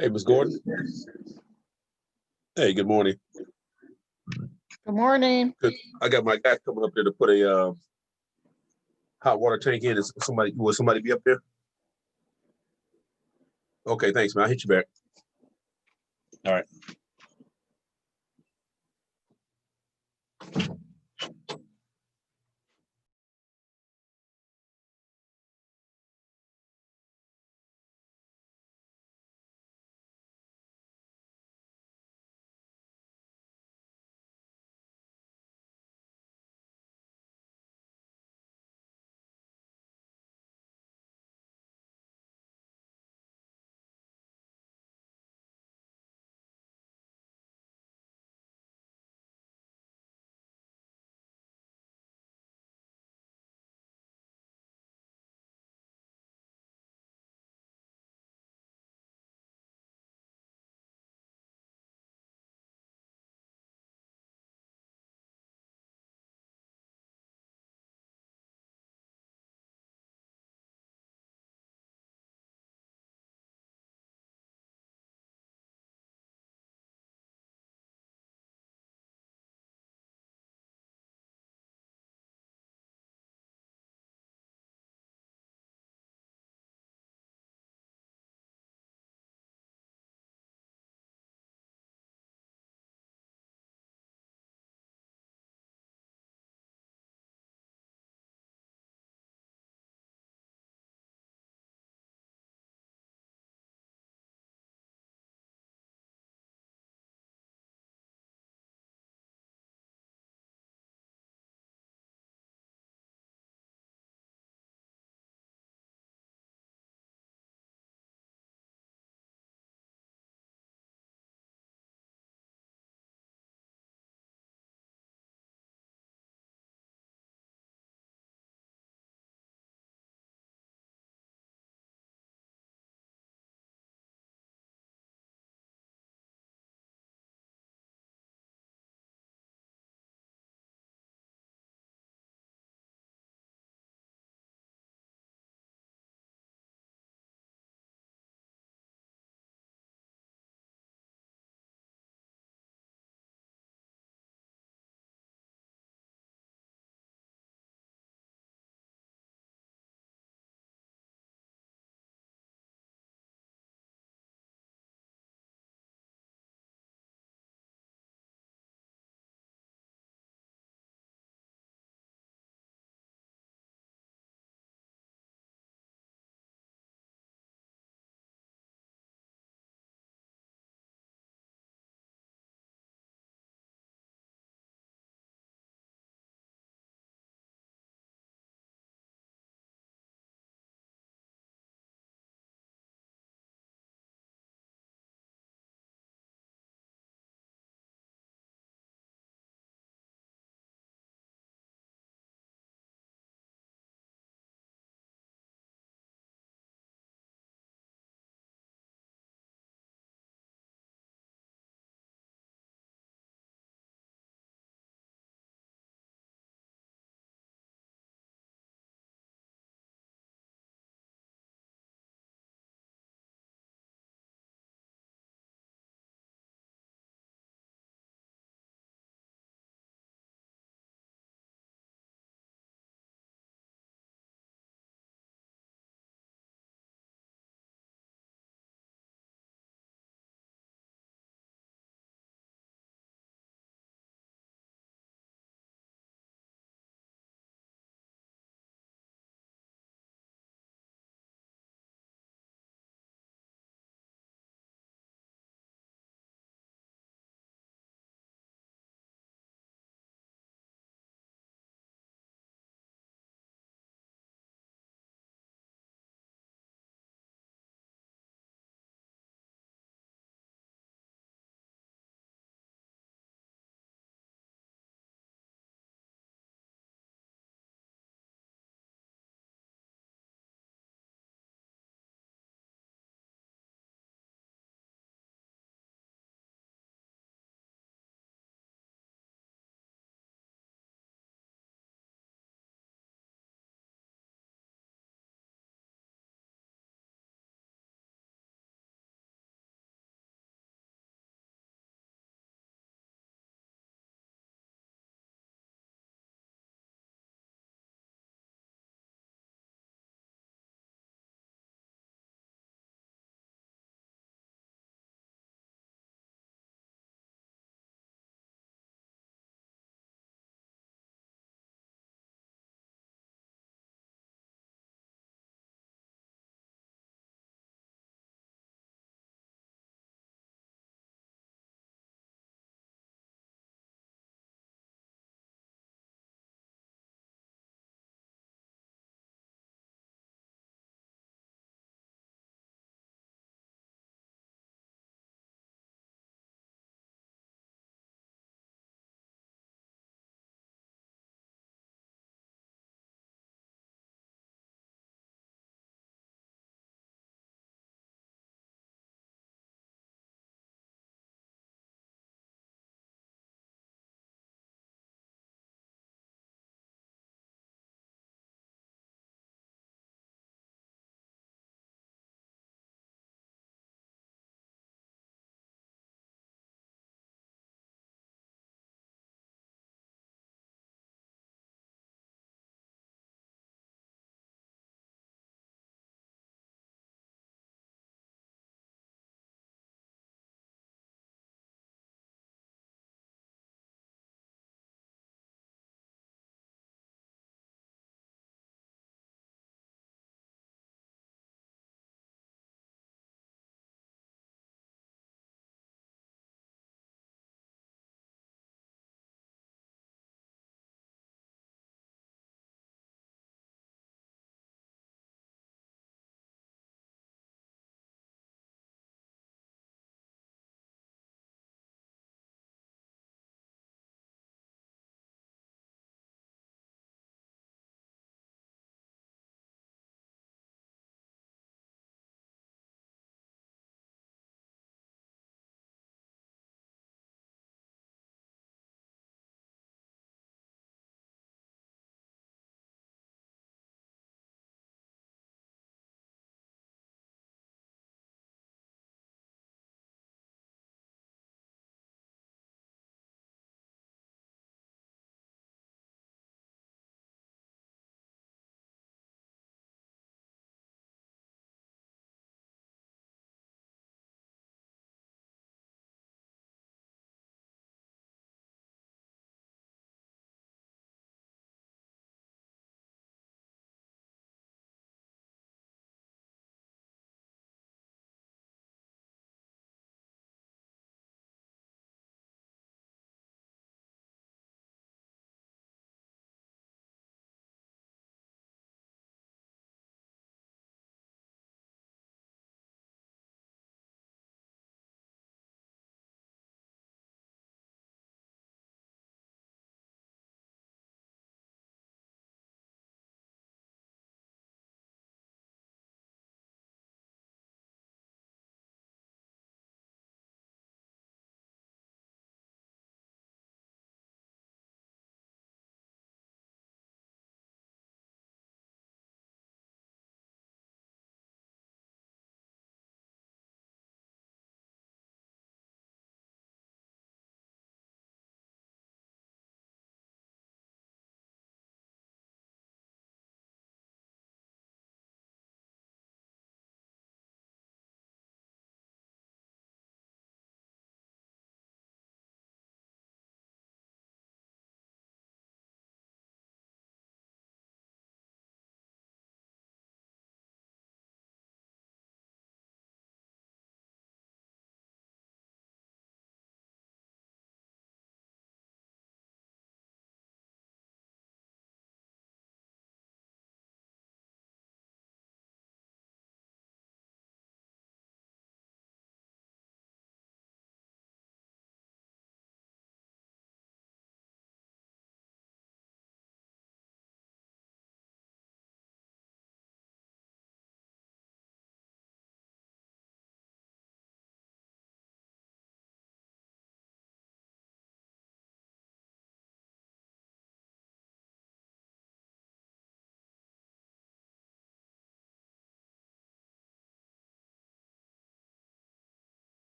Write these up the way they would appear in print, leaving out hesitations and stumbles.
Hey, Ms. Gordon. Hey, good morning. Good morning. Good. I got my guy coming up there to put a hot water tank in. Will somebody be up there? Okay, thanks, man. I'll hit you back. All right.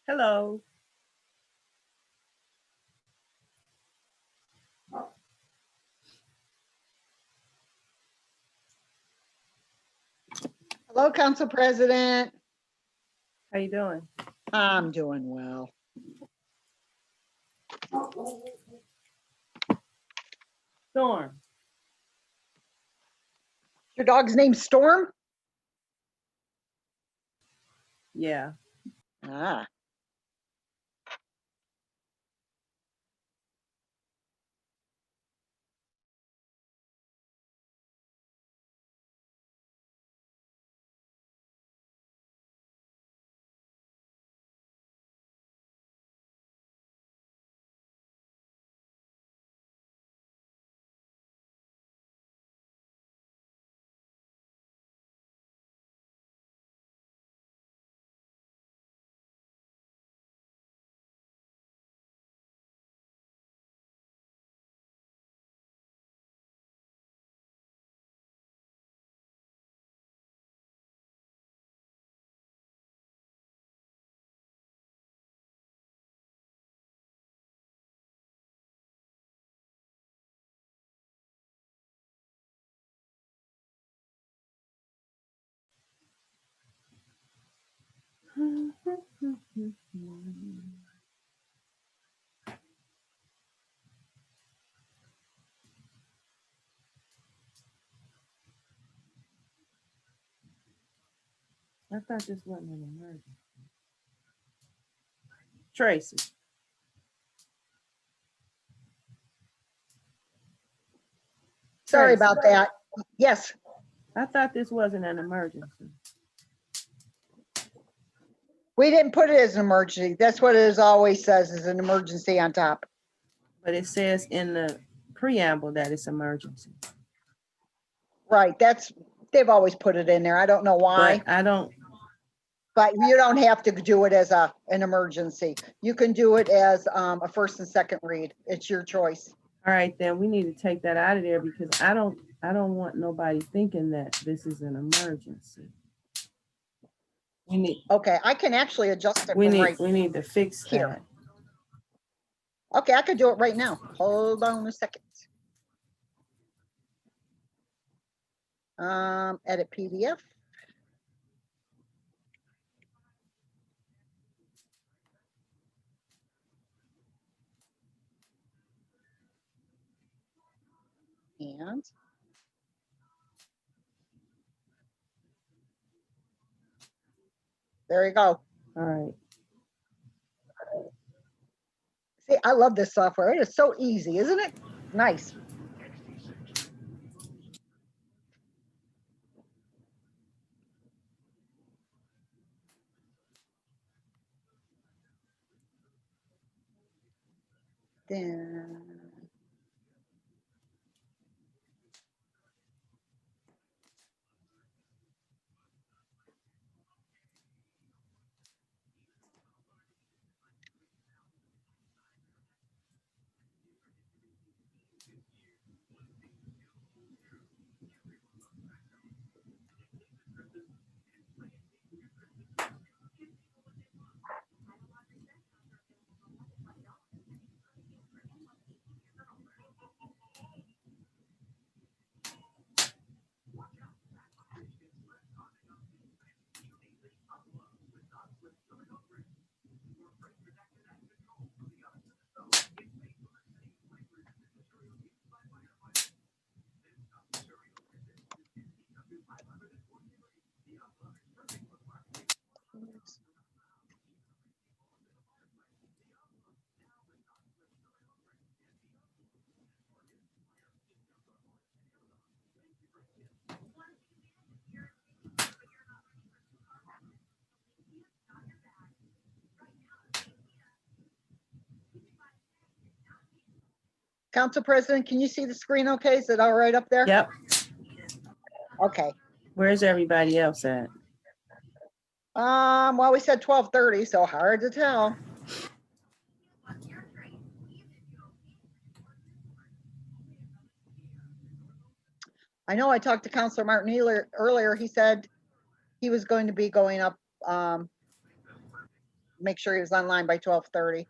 Hello. Hello, Council President. How you doing? I'm doing well. Storm. Your dog's name Storm? Yeah. Ah, I thought this wasn't an emergency. Tracy. sorry Tracy. about that. Yes, I thought this wasn't an emergency. we didn't put it as an emergency. That's what it always says, is an emergency on top. But it says in the preamble that it's emergency. Right, they've always put it in there. I don't know why, But I don't, but you don't have to do it as an emergency. You can do it as a first and second read. It's your choice. all right, then we need to take that out of there because I don't want nobody thinking that this is an emergency. We need, Okay, I can actually adjust it from right we need to fix here. that. Okay, I could do it right now. Hold on a second. Edit PDF. And there you go. All right. See, I love this software. It is so easy, isn't it? Nice. Then Council President, can you see the screen okay? Is it all right up there? Yep. Okay. Where's everybody else at? Well, we said 12:30, so hard to tell. I know I talked to Councilor Martin earlier. He said he was going to be going up make sure he was online by 12:30.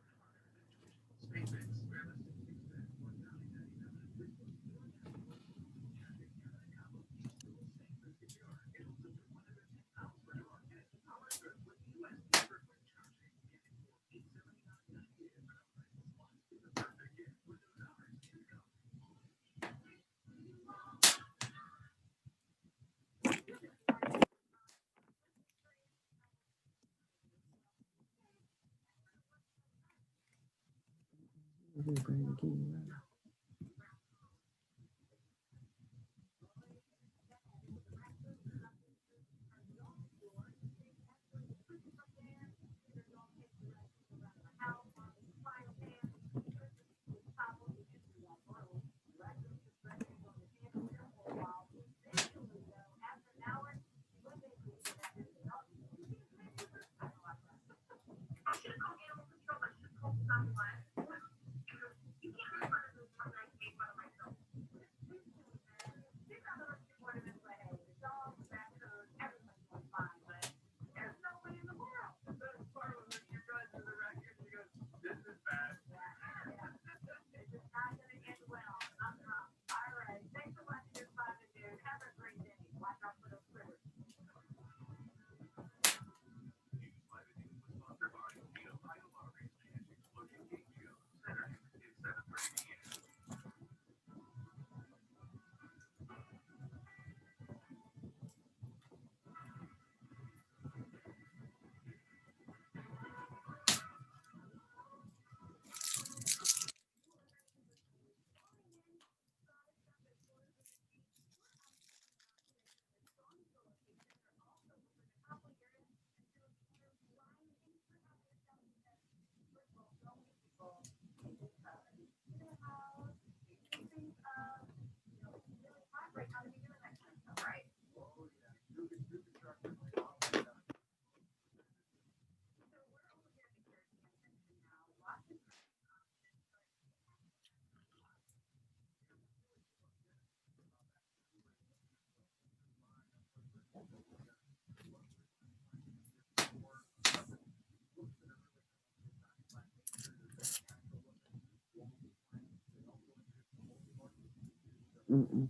Mm-mm.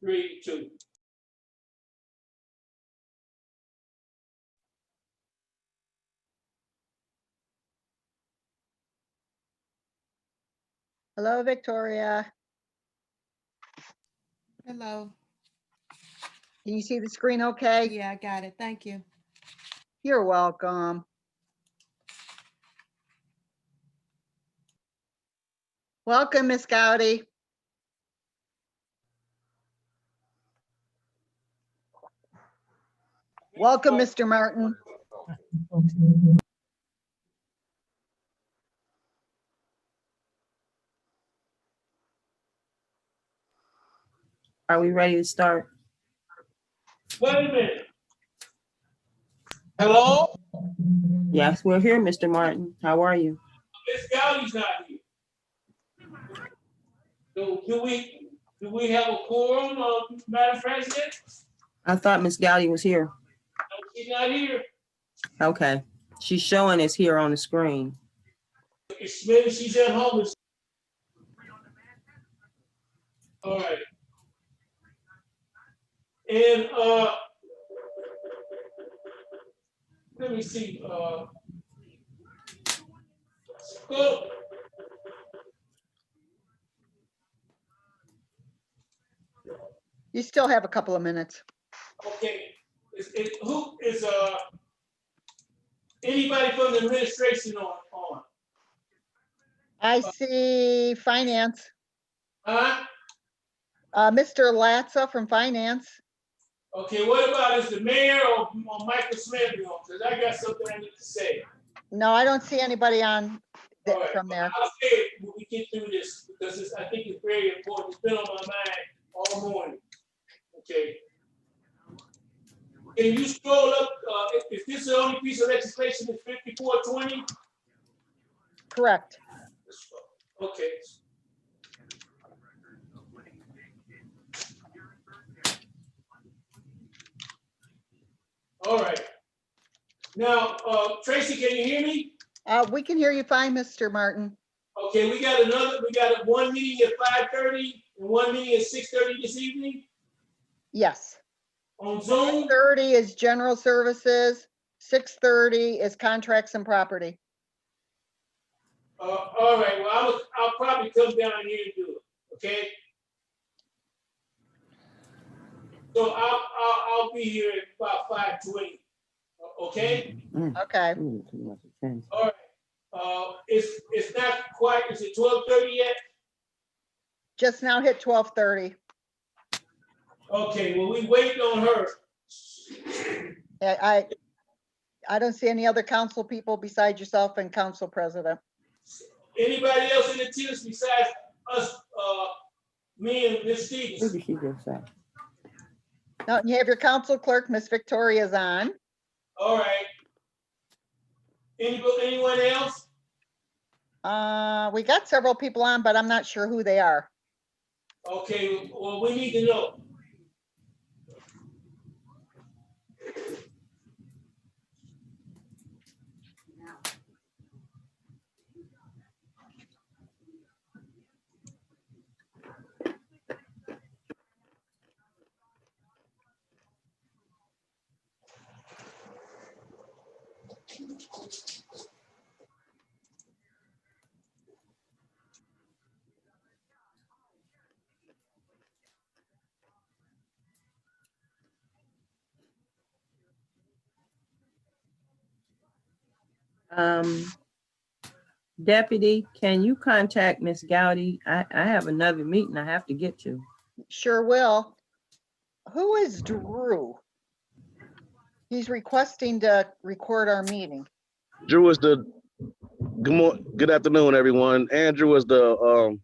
Three, two. Hello, Victoria. Hello. Can you see the screen okay? Yeah, I got it. Thank you. You're welcome. Welcome, Miss Gowdy. Welcome, Mr. Martin. Are we ready to start? Wait a minute. Hello? Yes, we're here, Mr. Martin. How are you? Miss Gowdy's not here. So do we have a quorum, Madam President? I thought Miss Gowdy was here. No, she's not here. Okay. She's showing us here on the screen. Maybe she's at home. All right. And let me see. Go. You still have a couple of minutes. Okay. Who is anybody from the administration on? I see finance. Huh? Mr. Latza from finance. Okay, what about is the mayor or Michael Smith on? Because I got something I need to say. No, I don't see anybody on All right, from there. I'll say it when we get through this because I think it's very important. It's been on my mind all morning. Okay. Can you scroll up? If this is the only piece of legislation, it's 5420. Correct. Okay. All right. Now, Tracy, can you hear me? We can hear you fine, Mr. Martin. Okay, we got one meeting at 5:30 and one meeting at 6:30 this evening Yes. on Zoom. 30 is general services. 6:30 is contracts and property. All right, well, I'll probably come down here and do it, okay? So I'll be here at about 5:20, okay? Okay. All right. It's not quite, is it 12:30 yet? Just now hit 12:30. Okay, well, we waiting on her. I don't see any other council people besides yourself and council president. Anybody else in attendance besides us, me and Ms. What Stevens? did she just say? Now, you have your council clerk, Miss Victoria's on. All right. Anyone else? We got several people on, but I'm not sure who they are. Okay, well, we need to know. Deputy, can you contact Miss Gowdy? I have another meeting I have to get to. Sure will. Who is Drew? He's requesting to record our meeting. Drew is the good afternoon, everyone. Andrew is the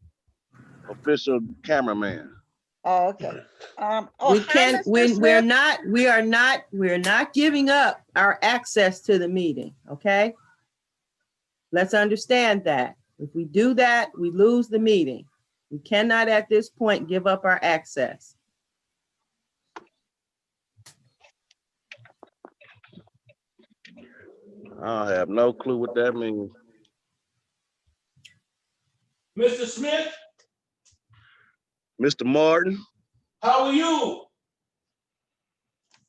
official cameraman. Oh, okay. Oh, We hi, can't, Mr. we Smith. are not giving up our access to the meeting, okay? Let's understand that. If we do that, we lose the meeting. We cannot at this point give up our access. I have no clue what that means. Mr. Smith, Mr. Martin, how are you?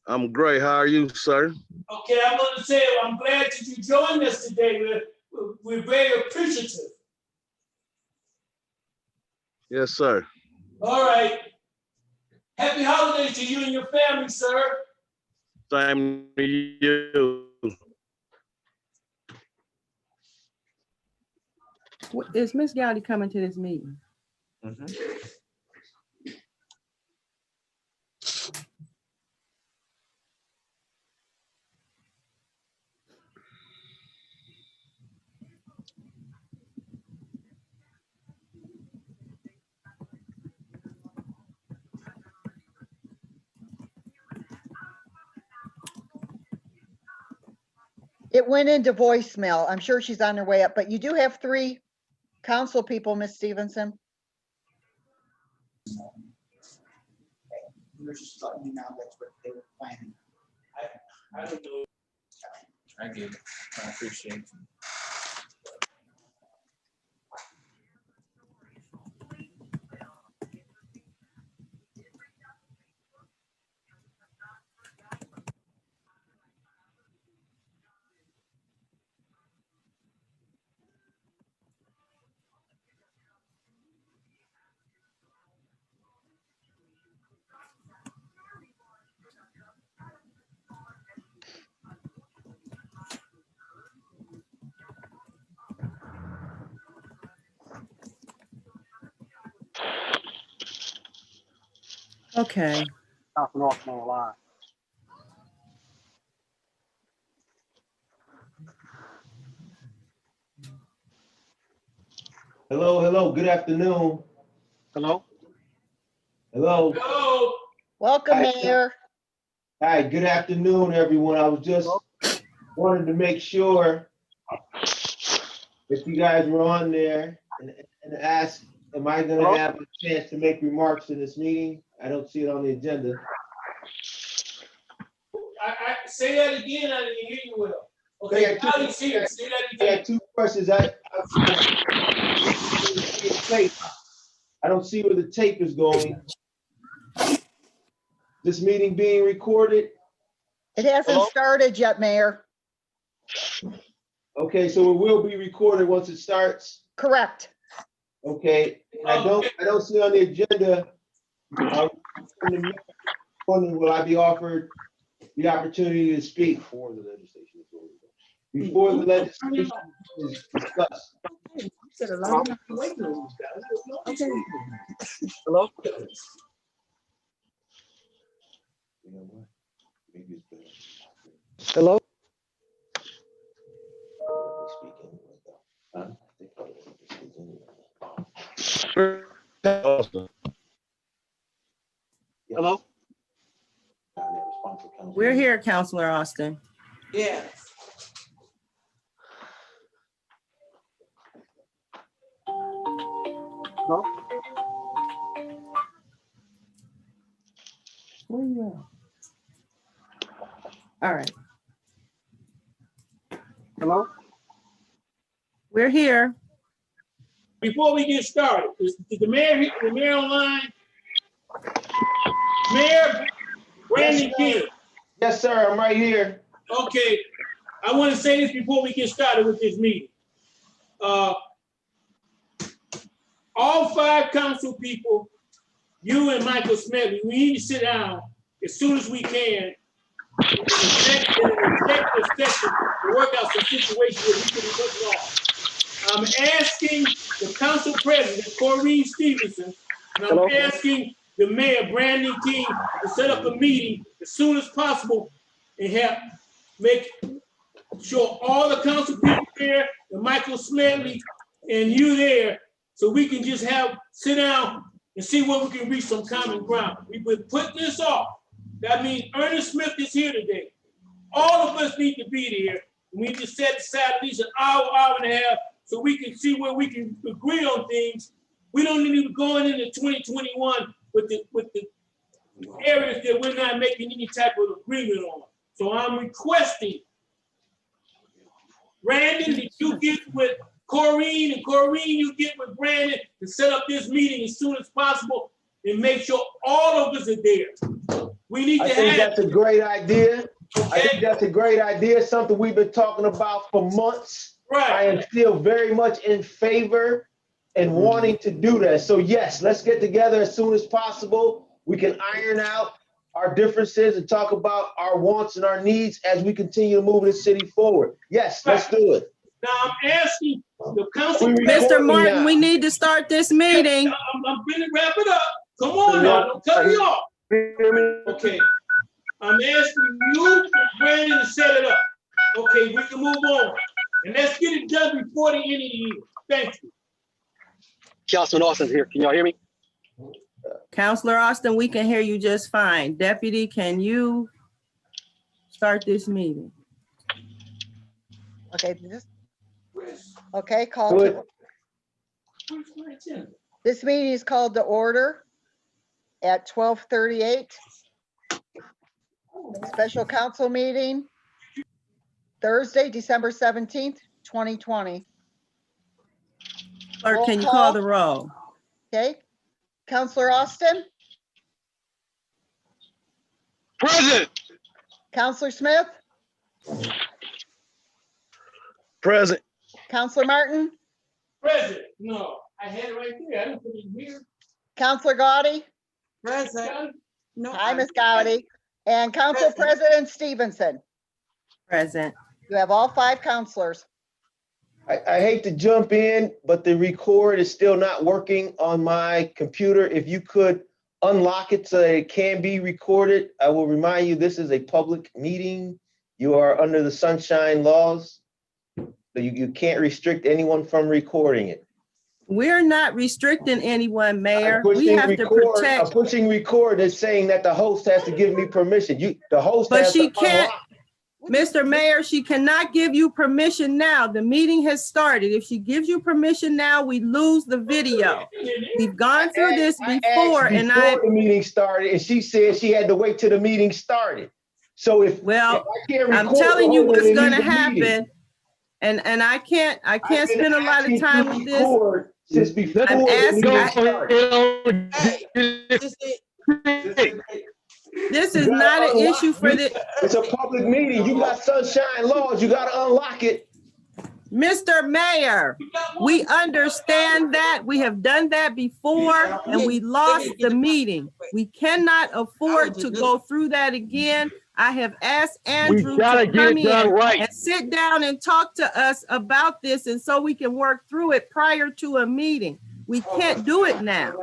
I'm great. How are you, sir? Okay, I'm going to say I'm glad that you joined us today. We're very appreciative. Yes, sir. All right. Happy holidays to you and your family, sir. Same to you. Is Miss Gowdy coming to this meeting? It went into voicemail. I'm sure she's on her way up, but you do have 3 council people, Miss Stevenson. You're just letting me know that's what they were planning. I don't know. I get it. I appreciate it. Okay. Councilman Austin on the line. Hello, good afternoon. Hello? Hello. Hello, Welcome, Hi. Mayor. Hi, good afternoon, everyone. I was just wanted to make sure if you guys were on there and ask, am I gonna have a chance to make remarks in this meeting? I don't see it on the agenda. I say that again, I didn't hear you well. Okay, Yeah, now you see it, say that I again. got two questions. I don't see where the tape is going. This meeting being recorded? It hasn't Hello? started yet, Mayor. Okay, so it will be recorded once it starts? Correct. Okay, and I don't see on the agenda. Wondering, will I be offered the opportunity to speak before the legislation is discussed? Hello? Hello? Hello? We're here, Counselor Austin. Yeah. Hello? Where you at? All right, Hello? we're here. Before we get started, is the mayor online? Mayor Brandon King. Yes, sir, I'm right here. Okay, I want to say this before we get started with this meeting. All 5 council people, you and Michael Smith, we need to sit down as soon as we can in an executive session to work out some situations where we can be looking off. I'm asking the council president, Corrine Stevenson, and I'm Hello? asking the mayor, Brandon King, to set up a meeting as soon as possible and make sure all the council people there, and Michael Smedley, and you there, so we can just sit down and see where we can reach some common ground. We've been putting this off. That means Ernest Smith is here today. All of us need to be there. We need to set aside at least an hour, hour and a half, so we can see where we can agree on things. We don't need to be going into 2021 with the areas that we're not making any type of agreement on. So I'm requesting, Brandon, that you get with Corrine, and Corrine, you get with Brandon to set up this meeting as soon as possible and make sure all of us are there. We need I to think have, that's a great idea. I think okay? that's a great idea, something we've been talking about for months. I Right, am still very much in favor and wanting to do that. So yes, let's get together as soon as possible. We can iron out our differences and talk about our wants and our needs as we continue to move the city forward. Yes, let's do it. now I'm asking the council. We Mr. recording Martin, now. we need to start this meeting. I'm gonna wrap it up. Come on now, don't cut me off. Hear me? Okay, I'm asking you and Brandon to set it up. Okay, we can move on. And let's get it done before the end of the year. Thank you. Councilman Austin here. Can y'all hear me? Counselor Austin, we can hear you just fine. Deputy, can you start this meeting? Okay, Where's call Good. my agenda? this meeting is called to order at 12:38. Special council meeting, Thursday, December 17th, 2020. Clerk, Roll can you call. call the roll? Okay, Counselor Austin, Present. Counselor Smith, Present. Counselor Martin, President, no, I had it right there. I didn't put it in here. Counselor Gaudy. Present. Hi, Ms. Gowdy. And Council President Stevenson. Present. You have all 5 counselors. I hate to jump in, but the record is still not working on my computer. If you could unlock it so it can be recorded. I will remind you, this is a public meeting. You are under the sunshine laws. So you can't restrict anyone from recording it. We're not restricting anyone, Mayor. I'm We pushing have to record. I'm protect, pushing record. It's saying that the host has to give me permission. The host but has she to can't. unlock. Mr. Mayor, she cannot give you permission now. The meeting has started. If she gives you permission now, we lose the video. We've gone through this I asked before and before the meeting started, and she said she had to wait till the meeting started. So if well, I can't I'm record telling you the whole what's thing, gonna leave the meeting. happen. And I can't I've been spend a lot of asking time to with this. record Since before I'm the asking- meeting I- started. This You is gotta not an unlock issue for it. the, It's a public meeting. You got sunshine laws. You gotta unlock it. Mr. Mayor, we understand that. We have done that before and we lost the meeting. We cannot afford to go through that again. I have asked Andrew gotta to get come it done in right. and sit down and talk to us about this, and so we can work through it prior to a meeting. We can't do it now.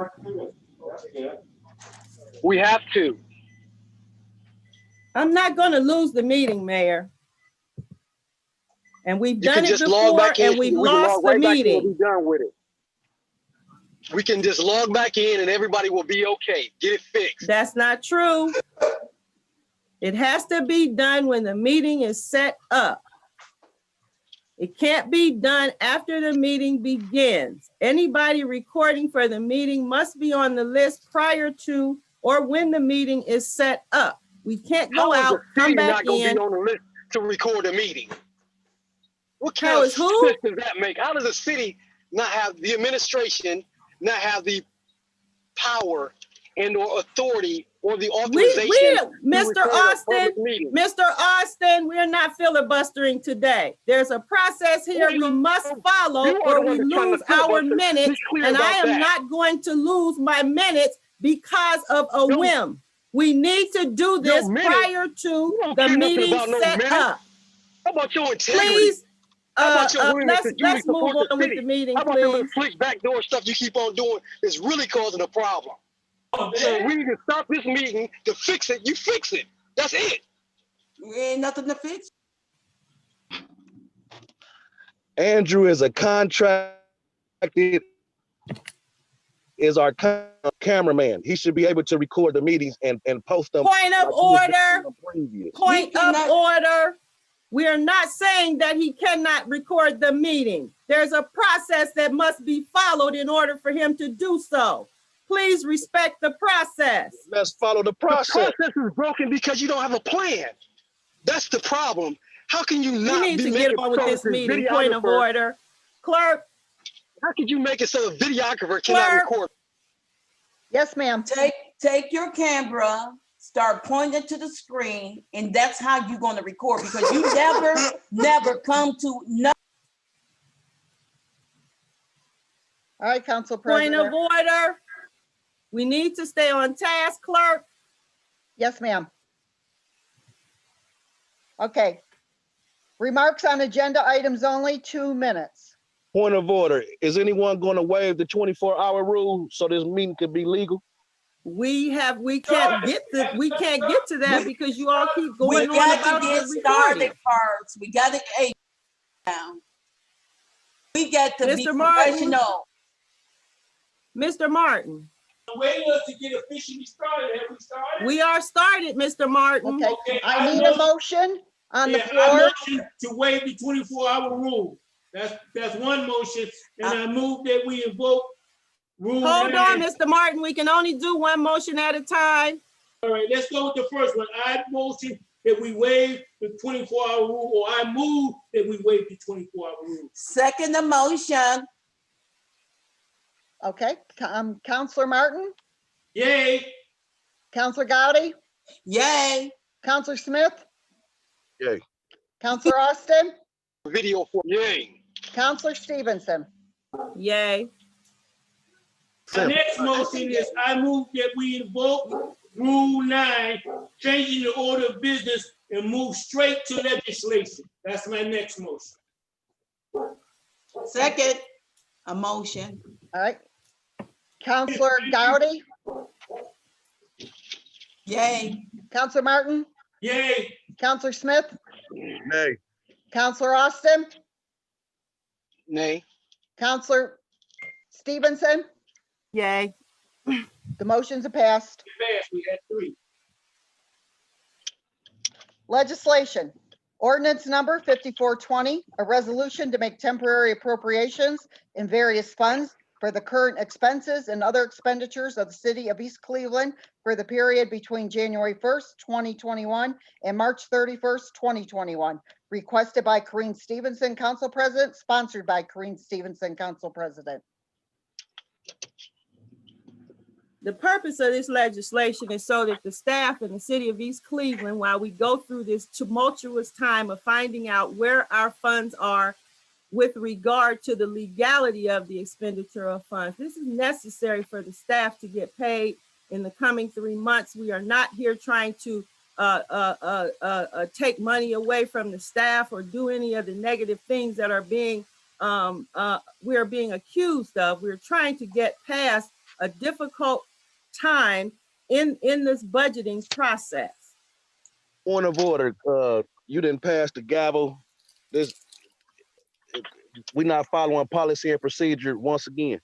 We have to. I'm not gonna lose the meeting, Mayor. And we've You done can it just log before back in. and we've We can log lost the right back in and meeting. be done with it. We can just log back in and everybody will be okay. Get it fixed. That's not true. It has to be done when the meeting is set up. It can't be done after the meeting begins. Anybody recording for the meeting must be on the list prior to or when the meeting is set up. We can't go How is out, the come city back not gonna in. be on the list to record a meeting? What kind How of is who? sense does that make? How does the city not have the administration, not have the power and or authority or the authorization? to Mr. record a Austin, public meeting? Mr. Austin, we're not filibustering today. There's a process here we must follow You are or the we one that's trying to lose our filibuster. minutes. Be clear And I about am that. not going to lose my minutes because of a No. whim. We need to do this minutes? prior to don't the care nothing meeting about no set minutes. up. How about your integrity? Please, How about your willingness to duly let's move support the on with city? the meeting, How about the little please. slick backdoor stuff you keep on doing is really causing a problem? So we need to stop this meeting to fix it. You fix it. That's it. Ain't nothing to fix. Andrew is a contracted, is our cameraman. He should be able to record the meetings and post them. Point of like he was order. doing previous. Point of cannot- order. We are not saying that he cannot record the meeting. There's a process that must be followed in order for him to do so. Please respect the process. Let's follow the The process. process is broken because you don't have a plan. That's the problem. How can you We not need be to making get on with this progress as meeting. Point of videographer? order. Clerk, How could you make it so a videographer cannot Clerk. record? Yes, ma'am. Take your camera, start pointing to the screen, and that's how you're gonna record, because you never come to no. All right, Council point of President. order. We need to stay on task, clerk. Yes, ma'am. Okay. Remarks on agenda items only, 2 minutes. Point of order. Is anyone going to waive the 24-hour rule so this meeting can be legal? We can't get to that because you all keep We going on got about to get the started recording. first. We got to, hey, now. We got to be Mr. Martin. professional. Mr. Martin, Waiting us to get officially started. Have we started? we are started, Mr. Martin. Okay, Okay, I need a motion on the Yeah, I floor. motion to waive the 24-hour rule. That's one motion, and I move that we invoke rule Hold 9. on, Mr. Martin. We can only do one motion at a time. All right, let's go with the first one. I motion that we waive the 24-hour rule, or I move that we waive the 24-hour rule. Second the motion. Okay, Counselor Martin, Yay! Counselor Gowdy, Yay. Counselor Smith. Yay. Counselor Austin, Video for yay. Counselor Stevenson. Yay. The next motion is I move that we invoke Rule 9, changing the order of business and move straight to legislation. That's my next motion. Second, a motion. All right. Counselor Gowdy, Yay. Counselor Martin, Yay. Counselor Smith, Nay. Counselor Austin, Nay. Counselor Stevenson, Yay. the motions are passed. Fast, we had 3. Legislation. Ordinance number 5420, a resolution to make temporary appropriations in various funds for the current expenses and other expenditures of the city of East Cleveland for the period between January 1st, 2021 and March 31st, 2021. Requested by Corinne Stevenson, Council President, sponsored by Corinne Stevenson, Council President. The purpose of this legislation is so that the staff in the city of East Cleveland, while we go through this tumultuous time of finding out where our funds are with regard to the legality of the expenditure of funds, this is necessary for the staff to get paid in the coming 3 months. We are not here trying to take money away from the staff or do any of the negative things that are being we are being accused of. We're trying to get past a difficult time in this budgeting process. Point of order, you didn't pass the gavel. We're not following policy and procedure once again.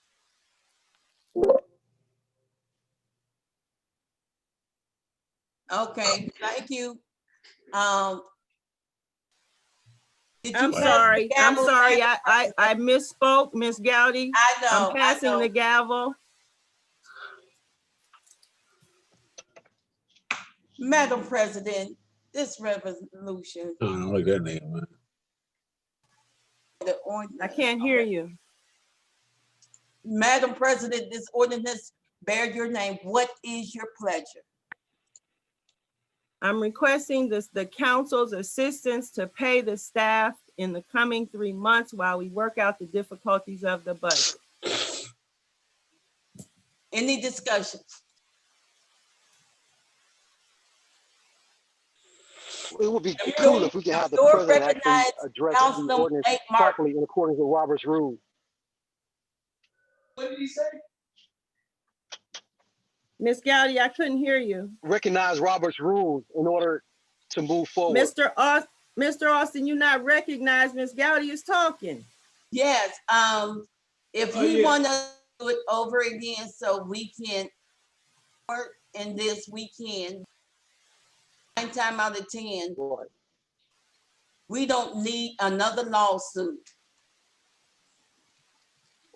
Okay, thank you. Did you I'm pass the sorry, gavel, Madam I misspoke, Ms. Gowdy. I know. I'm passing the gavel. Madam President, this resolution, I don't like that name, man. the ordinance. I can't hear you. Madam President, this ordinance bear your name. What is your pleasure? I'm requesting the council's assistance to pay the staff in the coming 3 months while we work out the difficulties of the budget. Any discussion? It would be Your- cool if we could have the your president actually recognized address the Councilman ordinance Nate Martin. properly in accordance with Robert's rule. What did he say? Ms. Gowdy, I couldn't hear you. Recognize Robert's rules in order to move forward. Mr. Austin, you not recognize Ms. Gowdy is talking. Yes, if Oh, he yeah. wanna do it over again so we can work in this, we can. 9 times out of 10, Right. we don't need another lawsuit.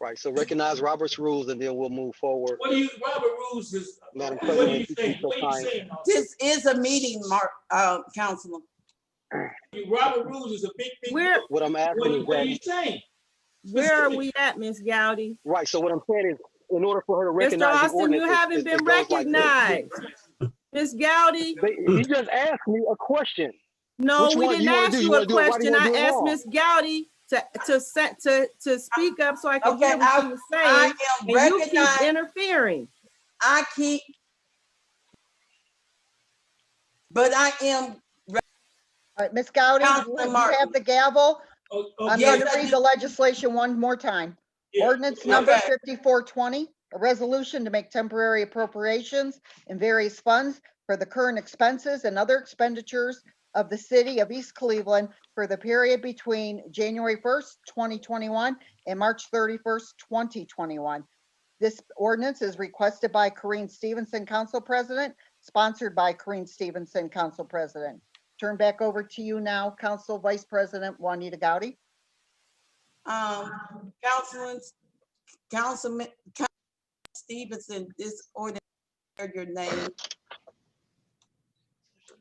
Right, so recognize Robert's rules and then we'll move forward. What do you, Robert Rules is, Madam what do you President, think? if you What so are you kind. saying? This is a meeting, Councilman. Robert Rules is a big thing. Where What I'm asking is What are that, you saying? are we at, Ms. Gowdy? right, so what I'm saying is, in order for her to Mr. recognize the Austin, ordinance. you it- haven't it been goes like this. recognized. Ms. Gowdy, He just asked me a question. no, Which we one didn't you wanna ask do? You you wanna a do it right or you question. wanna I do it asked wrong? Ms. Gowdy to speak up so I could Okay, hear what she was I saying. am And you keep recognized, interfering. but I am, All right, Ms. Gowdy, Councilman you Martin. have the gavel. Oh, I'm okay. going to read the legislation one more time. Yeah. Ordinance number Okay. 5420, a resolution to make temporary appropriations in various funds for the current expenses and other expenditures of the city of East Cleveland for the period between January 1st, 2021 and March 31st, 2021. This ordinance is requested by Corinne Stevenson, Council President, sponsored by Corinne Stevenson, Council President. Turn back over to you now, Council Vice President Juanita Gowdy. Councilman Stevenson, this ordinance bear your name.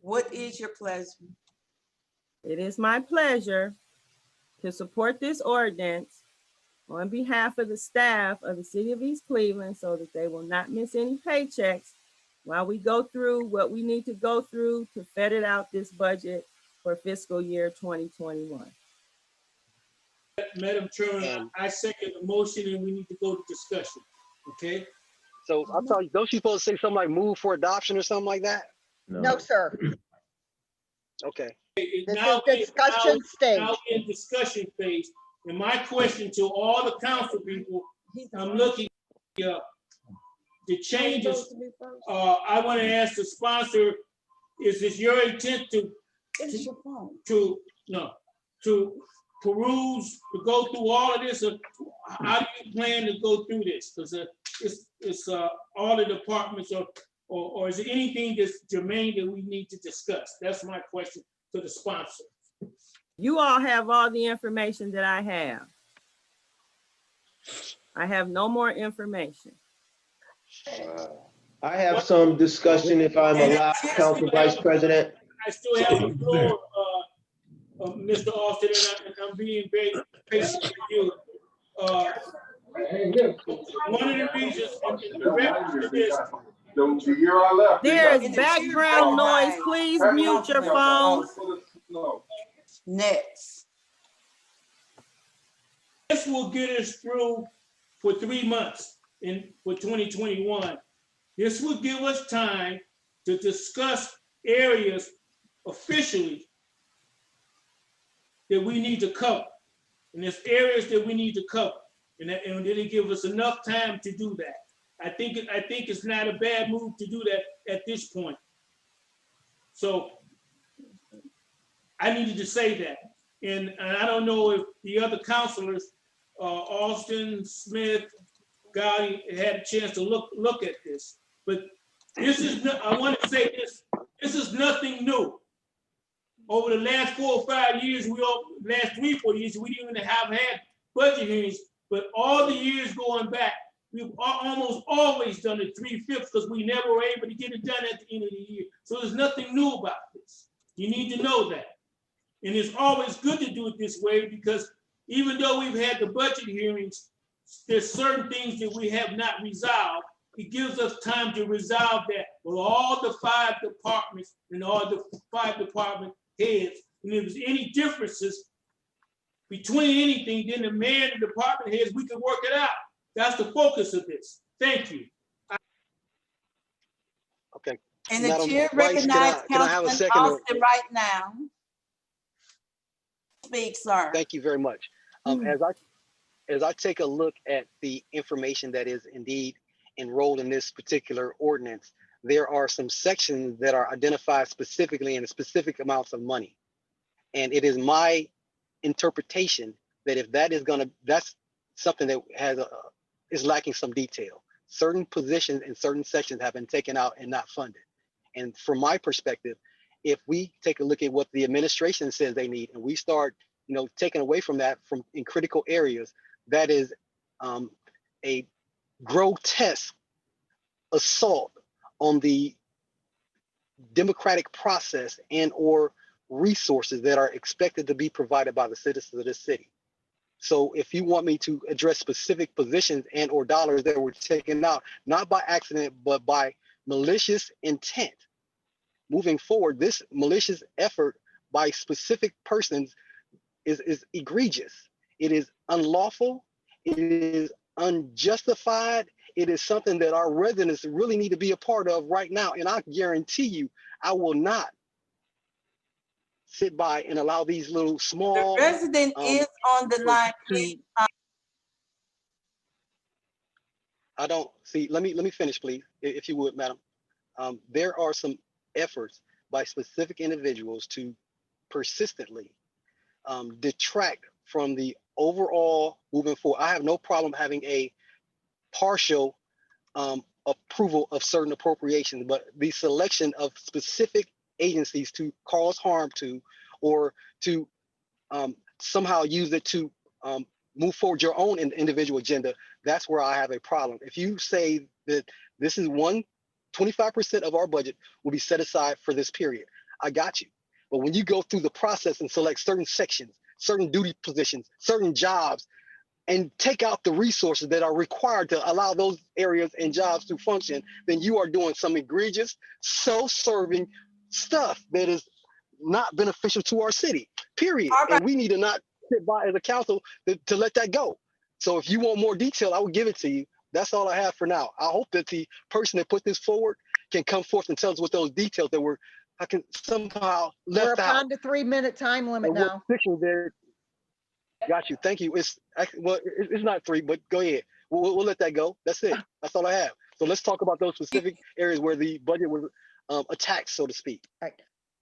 What is your pleasure? It is my pleasure to support this ordinance on behalf of the staff of the city of East Cleveland so that they will not miss any paychecks while we go through what we need to go through to fed out this budget for fiscal year 2021. Madam Chairman, I second the motion and we need to go to discussion, okay? So I thought, don't you supposed to say something like move for adoption or something like that? No, sir. Okay. This Now is discussion stage. Now in discussion phase, and my question to all the council people, I'm looking, the changes, I want to ask the sponsor, is it your intent to peruse, to go through all of this, or how do you plan to go through this? Because it's all the departments, or is there anything that's germane that we need to discuss? That's my question to the sponsor. You all have all the information that I have. I have no more information. I have some discussion if I'm allowed, Council Vice President. I still have the floor, Mr. Austin, and I'm being very patient with you. One of the reasons, in reference to this, There is background noise. Please mute your phone. Next. this will get us through for 3 months for 2021. This will give us time to discuss areas officially that we need to cover. And there's areas that we need to cover. And it'll give us enough time to do that. I think it's not a bad move to do that at this point. So I needed to say that. And I don't know if the other counselors, Austin, Smith, Gotti, had a chance to look at this. But this is, I want to say this is nothing new. Over the last 4 or 5 years, last 3 or 4 years, we didn't even have had budget hearings, but all the years going back, we've almost always done it 3/5 because we never were able to get it done at the end of the year. So there's nothing new about this. You need to know that. And it's always good to do it this way because even though we've had the budget hearings, there's certain things that we have not resolved. It gives us time to resolve that with all the 5 departments and all the 5 department heads. And if there's any differences between anything, then the mayor and the department heads, we can work it out. That's the focus of this. Thank you. Okay. And the Madam chair Vice, recognizes can I have a Councilman second? Austin right now. Speak, sir. Thank you very much. As I take a look at the information that is indeed enrolled in this particular ordinance, there are some sections that are identified specifically in specific amounts of money. And it is my interpretation that if that is that's something that is lacking some detail. Certain positions in certain sections have been taken out and not funded. And from my perspective, if we take a look at what the administration says they need and we start, taking away from that in critical areas, that is a grotesque assault on the democratic process and or resources that are expected to be provided by the citizens of this city. So if you want me to address specific positions and or dollars that were taken out, not by accident, but by malicious intent, moving forward, this malicious effort by specific persons is egregious. It is unlawful. It is unjustified. It is something that our residents really need to be a part of right now. And I guarantee you, I will not sit by and allow these little small— The resident is on the line, please. I don't see, let me finish, please, if you would, madam. There are some efforts by specific individuals to persistently detract from the overall moving forward. I have no problem having a partial approval of certain appropriations, but the selection of specific agencies to cause harm to, or to somehow use it to move forward your own individual agenda, that's where I have a problem. If you say that this is 25% of our budget will be set aside for this period, I got you. But when you go through the process and select certain sections, certain duty positions, certain jobs, and take out the resources that are required to allow those areas and jobs to function, then you are doing some egregious, self-serving stuff that is not beneficial to our city, period. All right. And we need to not sit by as a council to let that go. So if you want more detail, I will give it to you. That's all I have for now. I hope that the person that put this forward can come forth and tell us what those details that I can somehow We're left out. upon the 3-minute time limit And what now. sections there. Got you. Thank you. It's not 3, but go ahead. We'll let that go. That's it. That's all I have. So let's talk about those specific areas where the budget was attacked, so to speak.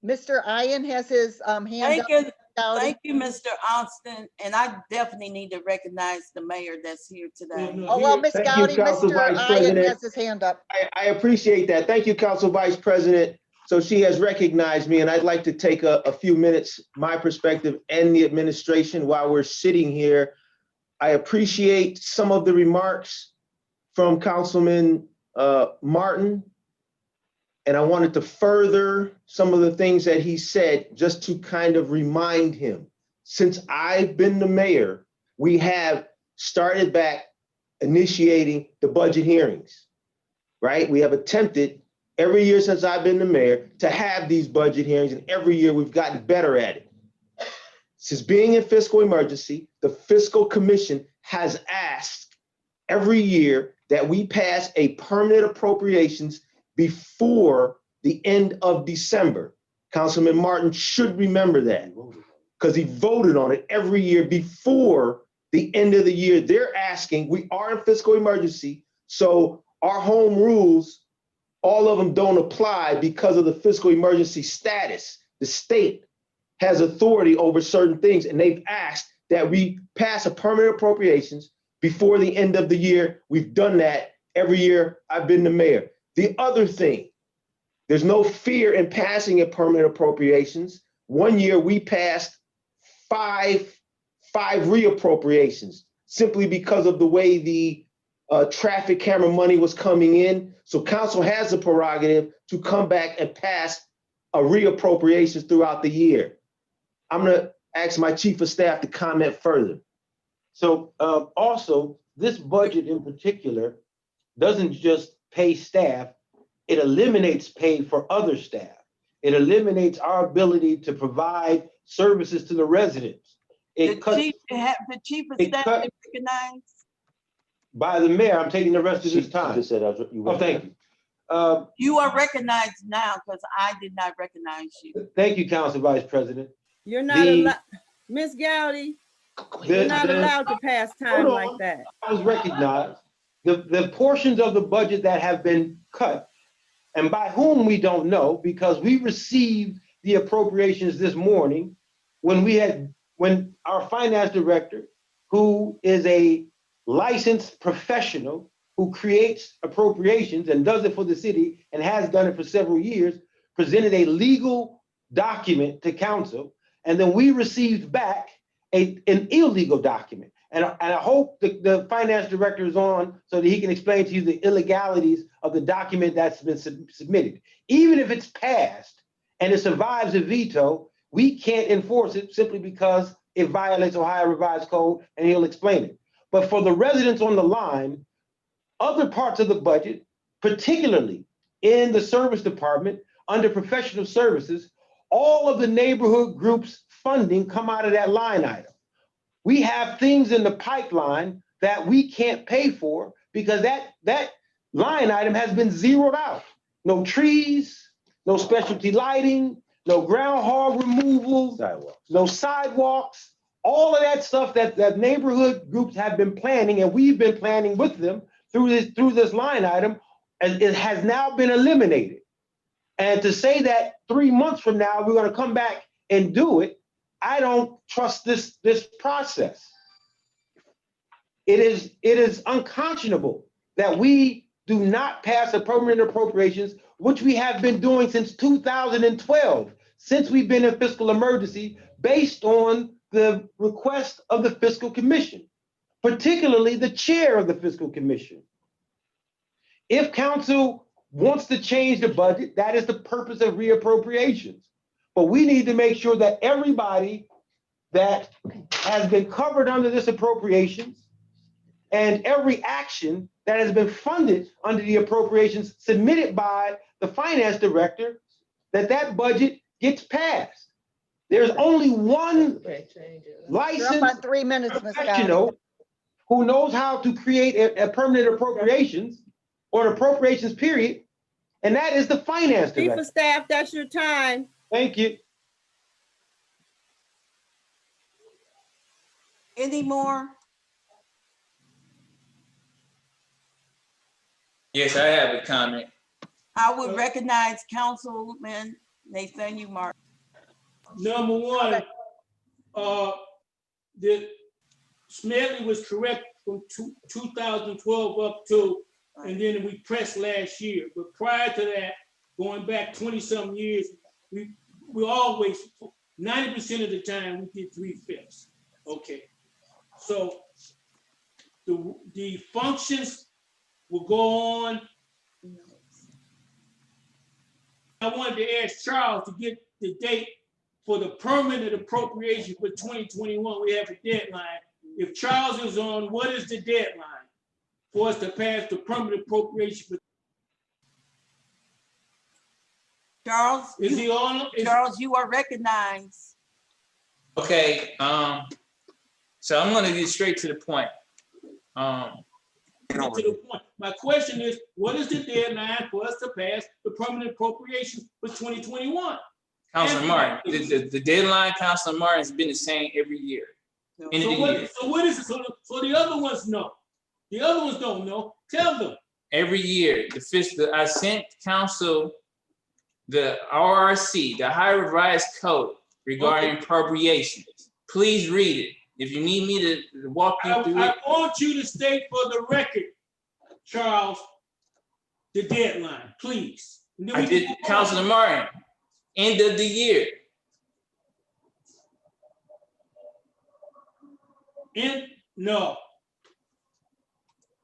Mr. Ian has his hand Thank up. you, Dowdy. thank you, Mr. Austin, and I definitely need to recognize the mayor that's here today. Oh, well, Ms. Thank you, Gowdy, Council Mr. Vice Ian President. has his hand up. I appreciate that. Thank you, Council Vice President. So she has recognized me, and I'd like to take a few minutes, my perspective and the administration while we're sitting here. I appreciate some of the remarks from Councilman Martin. And I wanted to further some of the things that he said, just to kind of remind him. Since I've been the mayor, we have started back initiating the budget hearings, right? We have attempted every year since I've been the mayor to have these budget hearings, and every year we've gotten better at it. Since being in fiscal emergency, the Fiscal Commission has asked every year that we pass a permanent appropriations before the end of December. Councilman Martin should remember that because he voted on it every year before the end of the year. They're asking, we are in fiscal emergency, so our home rules, all of them don't apply because of the fiscal emergency status. The state has authority over certain things, and they've asked that we pass a permanent appropriations before the end of the year. We've done that every year I've been the mayor. The other thing, there's no fear in passing a permanent appropriations. One year we passed five reappropriations simply because of the way the traffic camera money was coming in. So council has the prerogative to come back and pass a reappropriations throughout the year. I'm gonna ask my chief of staff to comment further. So also, this budget in particular doesn't just pay staff, it eliminates pay for other staff. It eliminates our ability to provide services to the residents. The It cuts chief of it staff cut- is recognized. by the mayor. I'm taking the rest of She this time. just said, Oh, thank you. You are recognized now because I did not recognize you. Thank you, Council Vice President. You're not The- allowed, Ms. Gowdy, The- you're not the- allowed to pass time Hold like on. that. I was recognized. The portions of the budget that have been cut, and by whom we don't know, because we received the appropriations this morning when our finance director, who is a licensed professional who creates appropriations and does it for the city and has done it for several years, presented a legal document to council, and then we received back an illegal document. And I hope the finance director is on so that he can explain to you the illegalities of the document that's been submitted. Even if it's passed and it survives a veto, we can't enforce it simply because it violates Ohio Revised Code, and he'll explain it. But for the residents on the line, other parts of the budget, particularly in the service department, under professional services, all of the neighborhood groups funding come out of that line item. We have things in the pipeline that we can't pay for because that line item has been zeroed out. No trees, no specialty lighting, no groundhog removal, no sidewalks, all of that stuff that neighborhood groups have been planning, and we've been planning with them through this line item, and it has now been eliminated. And to say that 3 months from now, we're gonna come back and do it, I don't trust this process. It is unconscionable that we do not pass a permanent appropriations, which we have been doing since 2012, since we've been in fiscal emergency, based on the request of the Fiscal Commission, particularly the chair of the Fiscal Commission. If council wants to change the budget, that is the purpose of reappropriations. But we need to make sure that everybody that has been covered under this appropriations and every action that has been funded under the appropriations submitted by the finance director, that budget gets passed. There's only one You're up on licensed 3 minutes, Ms. Gowdy. professional who knows how to create a permanent appropriations or an appropriations period, and that is the finance Chief director. of staff, that's your time. Thank you. Any more? Yes, I have a comment. I would recognize Councilman Nathaniel Martin. Number one, the Smedley was correct from 2012 up to, and then we pressed last year. But prior to that, going back 20-something years, we always, 90% of the time, we did 3/5. Okay. So the functions will go on. I wanted to ask Charles to get the date for the permanent appropriation for 2021. We have a deadline. If Charles is on, what is the deadline for us to pass the permanent appropriation? Charles, Is he on? Charles, you are recognized. Okay, so I'm gonna get straight to the point. Get to the point. My question is, what is the deadline for us to pass the permanent appropriation for 2021? Councilman Martin, the deadline, Councilman Martin, has been the same every year. End of the year. So what is it? So the other ones know. The other ones don't know. Tell them. Every year, I sent council the RRC, the High Revised Code regarding appropriations. Please read it. If you need me to walk you through it. I want you to state for the record, Charles, the deadline, please. I did, Councilman Martin, end of the year. No.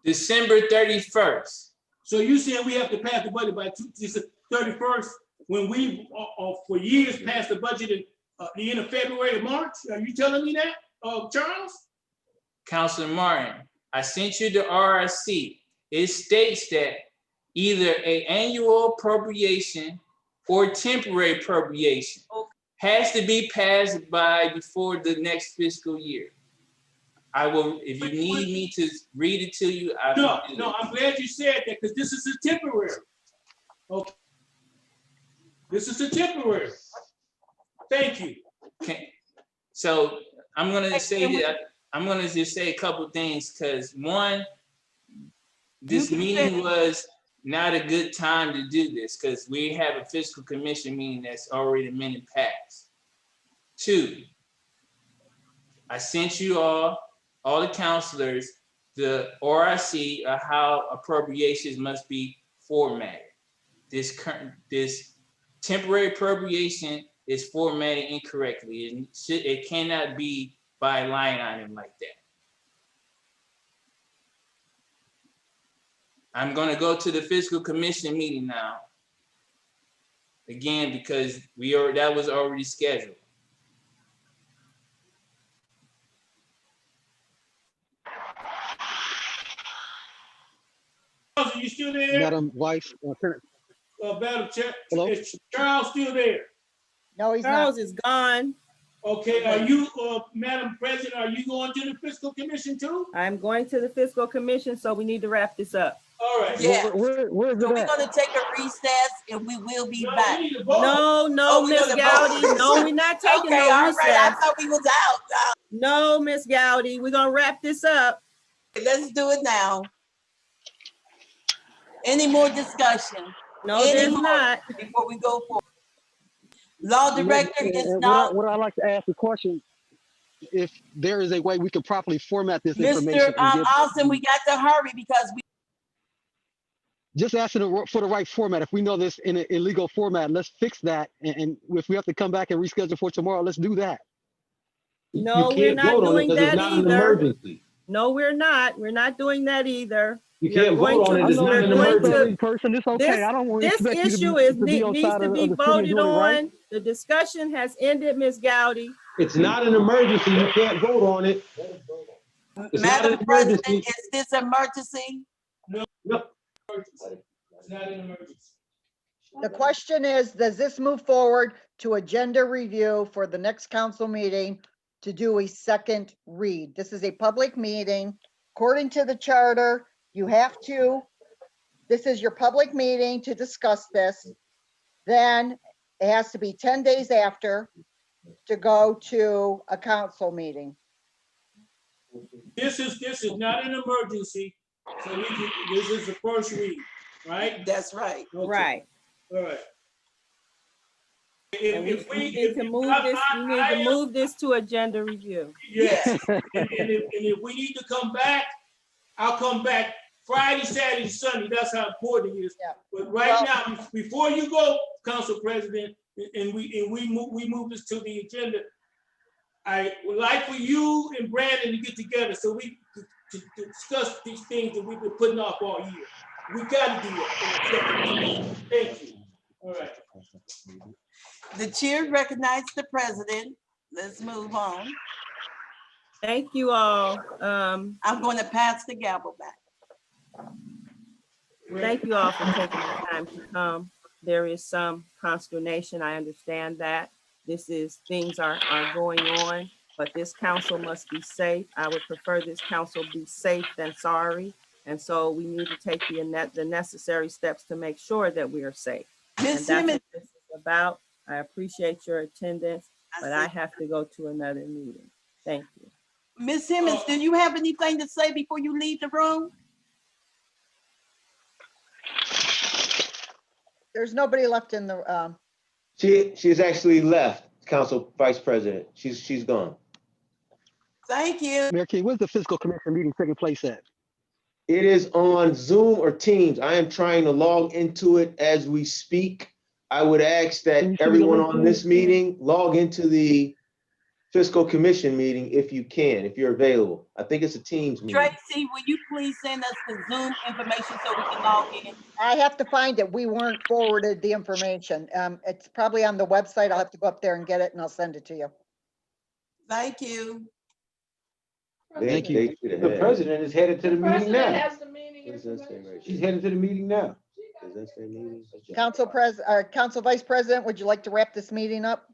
December 31st. So you saying we have to pass the budget by December 31st when we, for years, passed the budget at the end of February or March? Are you telling me that, Charles? Councilman Martin, I sent you the RRC. It states that either an annual appropriation or temporary appropriation has to be passed by before the next fiscal year. I will, if you need me to read it to you, I will. No, I'm glad you said that because this is a temporary. Okay. This is a temporary. Thank you. Okay. So I'm gonna say that I'm gonna just say a couple things because one, this meeting was not a good time to do this because we have a fiscal commission meeting that's already a minute past. Two, I sent you all the counselors, the RIC, how appropriations must be formatted. This temporary appropriation is formatted incorrectly. It cannot be by line item like that. I'm gonna go to the fiscal commission meeting now. Again, because that was already scheduled. Are you still there? Madam Vice Madam Chair, Hello? is Charles still there? No, he's not. Charles is gone. Okay, are you, Madam President, are you going to the fiscal commission too? I'm going to the fiscal commission, so we need to wrap this up. All right. Yeah. Where is So it we're at? gonna take a recess and we will be No, back. we need to vote. No, we're Miss gonna Gowdy, vote. no, we're not taking Okay, no all right, I recess. thought we was out. No, Miss Gowdy, we're gonna wrap this up. Let's do it now. Any more discussion No, Any there's more? not. before we go forward? Law director is And now, Would I like to ask a question? If there is a way we could properly format this information. Mr. and give- Austin, we got to hurry because we, Just asking for the right format. If we know this in an illegal format, let's fix that. And if we have to come back and reschedule for tomorrow, let's do that. No, You we're can't not vote on it doing 'cause it's that not an either. emergency. No, we're not. We're not doing that either. You We are can't going vote on to- it. It's not we're an going to- emergency. Person, it's okay. This- I don't want to This expect you issue to be on needs side to of be the city and voted doing it right. on. The discussion has ended, Ms. Gowdy. It's not an emergency. You can't vote on it. It's not Madam an President, emergency. is this emergency? It's not an emergency. The question is, does this move forward to agenda review for the next council meeting to do a second read? This is a public meeting. According to the charter, you have to, this is your public meeting to discuss this. Then it has to be 10 days after to go to a council meeting. This is not an emergency, so this is the first read. right? That's right. Okay, Right. all right. And we need to move this, we need to move this to agenda review. Yes, and if we need to come back, I'll come back Friday, Saturday, Sunday. That's how important it is. Yeah. But right now, before you go, Council President, and we move this to the agenda, I would like for you and Brandon to get together so we to discuss these things that we've been putting off all year. We got to do that. Thank you. All right. The chair recognized the president. Let's move on. Thank you all. I'm going to pass the gavel back. Thank you all for taking the time to come. There is some consternation. I understand that. Things are going on, but this council must be safe. I would prefer this council be safe than sorry. And so we need to take the necessary steps to make sure that we are safe. And Ms. that's Simmons, what this is about. I appreciate your attendance, but I have to go to another meeting. Thank you. Ms. Simmons, do you have anything to say before you leave the room? There's nobody left in the, She's actually left, Council Vice President. She's gone. Thank you. Mayor King, where's the fiscal commission meeting taking place at? It is on Zoom or Teams. I am trying to log into it as we speak. I would ask that Can you send me the everyone link, on please? this meeting log into the fiscal commission meeting if you can, if you're available. I think it's a Teams meeting. Tracy, will you please send us the Zoom information so we can log in? I have to find it. We weren't forwarded the information. It's probably on the website. I'll have to go up there and get it and I'll send it to you. Thank you. Thank you. They should have The had it. president is headed to the meeting now. What does that say right She's there? headed to the meeting now. Does that say meeting? Council Vice President, would you like to wrap this meeting up?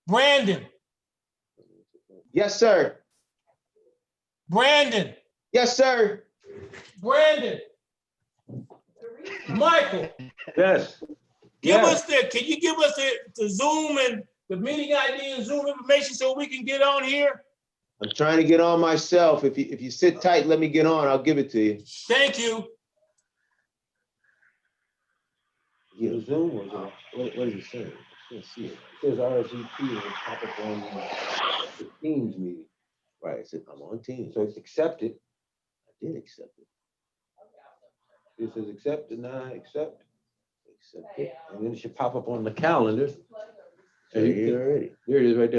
Brandon, Yes, sir. Brandon, Yes, sir. Brandon. Michael, Yes. can you give us the Zoom and the meeting ID and Zoom information so we can get on here? I'm trying to get on myself. If you sit tight, let me get on. I'll give it to you. Thank you. Yeah. The Zoom was on. What is it saying? I can't see it. It says RSVP and it's pop up on the Teams meeting. Right, it said I'm on Teams. So it's accepted. I did accept it. It says accept, deny, accept, Accept it. and then it should pop up on the calendar. There it is already. There it is right there.